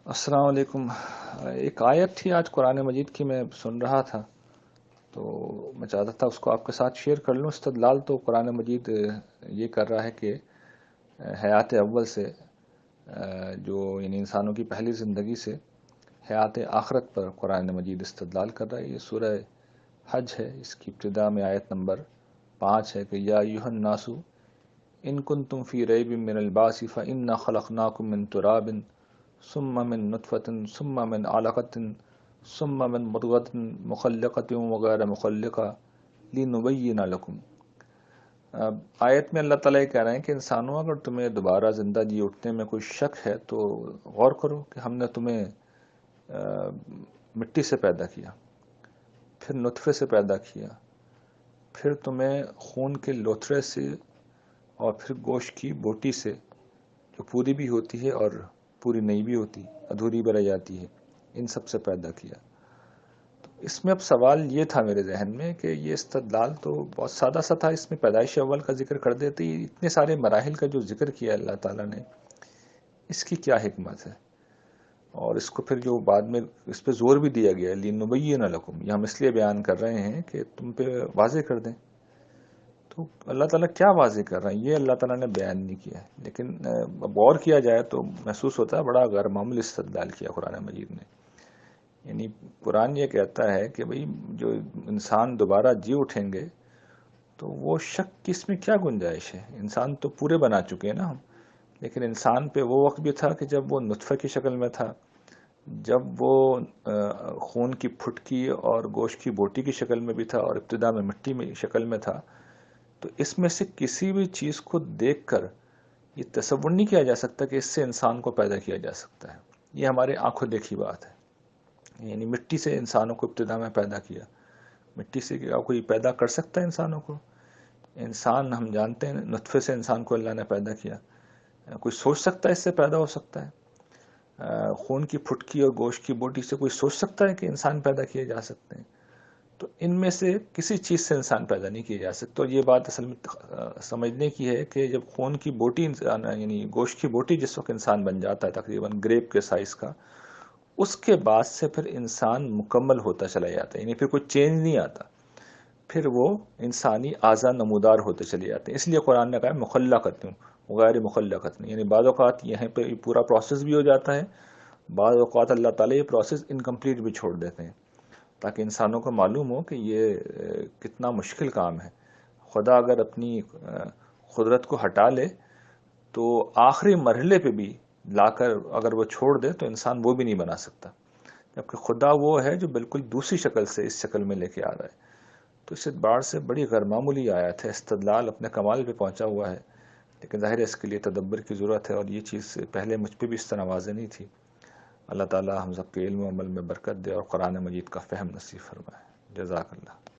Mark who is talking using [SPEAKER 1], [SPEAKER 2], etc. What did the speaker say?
[SPEAKER 1] السلام علیکم۔ ایک آیت تھی آج قرآن مجید کی، میں سن رہا تھا تو میں چاہتا تھا اس کو آپ کے ساتھ شیئر کر لوں۔ استدلال تو قرآن مجید یہ کر رہا ہے کہ حیات اول سے جو یعنی انسانوں کی پہلی زندگی سے حیات آخرت پر قرآن مجید استدلال کر رہا ہے۔ یہ سورہ حج ہے، اس کی ابتدا میں آیت نمبر 5 ہے کہ یا ایھا الناس ان کنتم فی ریب من البعث فانا خلقناکم من تراب ثم من نطفة ثم من علقة ثم من مضغة مخلقة وغیر مخلقة لنبین لکم۔ آیت میں اللہ تعالیٰ یہ کہہ رہے ہیں کہ انسانوں، اگر تمہیں دوبارہ زندہ جی اٹھنے میں کوئی شک ہے تو غور کرو کہ ہم نے تمہیں مٹی سے پیدا کیا، پھر نطفے سے پیدا کیا، پھر تمہیں خون کے لوتھڑے سے اور پھر گوشت کی بوٹی سے، جو پوری بھی ہوتی ہے اور پوری نہیں بھی ہوتی، ادھوری بھی رہ جاتی ہے، ان سب سے پیدا کیا۔ تو اس میں اب سوال یہ تھا میرے ذہن میں کہ یہ استدلال تو بہت سادہ سا تھا، اس میں پیدائش اول کا ذکر کر دیتے ہی اتنے سارے مراحل کا جو ذکر کیا اللہ تعالیٰ نے، اس کی کیا حکمت ہے؟ اور اس کو پھر جو بعد میں اس پہ زور بھی دیا گیا لِنُبَيِّنَ لَكُمْ، یہ ہم اس لیے بیان کر رہے ہیں کہ تم پہ واضح کر دیں۔ تو اللہ تعالیٰ کیا واضح کر رہے ہیں یہ اللہ تعالیٰ نے بیان نہیں کیا ہے، لیکن اب غور کیا جائے تو محسوس ہوتا ہے بڑا غیر معمولی استدلال کیا قرآن مجید نے۔ یعنی قرآن یہ کہتا ہے کہ بھئی جو انسان دوبارہ جی اٹھیں گے تو وہ شک کی اس میں کیا گنجائش ہے؟ انسان تو پورے بنا چکے ہیں نا ہم، لیکن انسان پہ وہ وقت بھی تھا کہ جب وہ نطفہ کی شکل میں تھا، جب وہ خون کی پھٹکی اور گوشت کی بوٹی کی شکل میں بھی تھا، اور ابتدا میں مٹی میں شکل میں تھا۔ تو اس میں سے کسی بھی چیز کو دیکھ کر یہ تصور نہیں کیا جا سکتا کہ اس سے انسان کو پیدا کیا جا سکتا ہے۔ یہ ہمارے آنکھوں دیکھی بات ہے۔ یعنی مٹی سے انسانوں کو ابتدا میں پیدا کیا، مٹی سے کیا کوئی پیدا کر سکتا ہے انسانوں کو؟ انسان ہم جانتے ہیں نطفے سے انسان کو اللہ نے پیدا کیا، کوئی سوچ سکتا ہے اس سے پیدا ہو سکتا ہے؟ خون کی پھٹکی اور گوشت کی بوٹی سے کوئی سوچ سکتا ہے کہ انسان پیدا کیے جا سکتے ہیں؟ تو ان میں سے کسی چیز سے انسان پیدا نہیں کیے جا سکتے۔ اور یہ بات اصل میں سمجھنے کی ہے کہ جب خون کی بوٹی یعنی گوشت کی بوٹی جس وقت انسان بن جاتا ہے تقریباً گریپ کے سائز کا، اس کے بعد سے پھر انسان مکمل ہوتا چلا جاتا ہے، یعنی پھر کوئی چینج نہیں آتا، پھر وہ انسانی اعضاء نمودار ہوتے چلے جاتے ہیں۔ اس لیے قرآن نے کہا ہے مخلقۃ غیر مخلقۃ، یعنی بعض اوقات یہیں پہ پورا پروسیس بھی ہو جاتا ہے، بعض اوقات اللہ تعالیٰ یہ پروسیس انکمپلیٹ بھی چھوڑ دیتے ہیں تاکہ انسانوں کو معلوم ہو کہ یہ کتنا مشکل کام ہے۔ خدا اگر اپنی قدرت کو ہٹا لے تو آخری مرحلے پہ بھی لا کر اگر وہ چھوڑ دے تو انسان وہ بھی نہیں بنا سکتا، جبکہ خدا وہ ہے جو بالکل دوسری شکل سے اس شکل میں لے کے آ رہا ہے۔ تو اس اعتبار سے بڑی غیر معمولی آیت ہے، استدلال اپنے کمال پہ پہنچا ہوا ہے، لیکن ظاہر ہے اس کے لیے تدبر کی ضرورت ہے، اور یہ چیز پہلے مجھ پہ بھی اس طرح واضح نہیں تھی۔ اللہ تعالی ہم سب کے علم و عمل میں برکت دے اور قرآن مجید کا فہم نصیب فرمائے۔ جزاک اللہ۔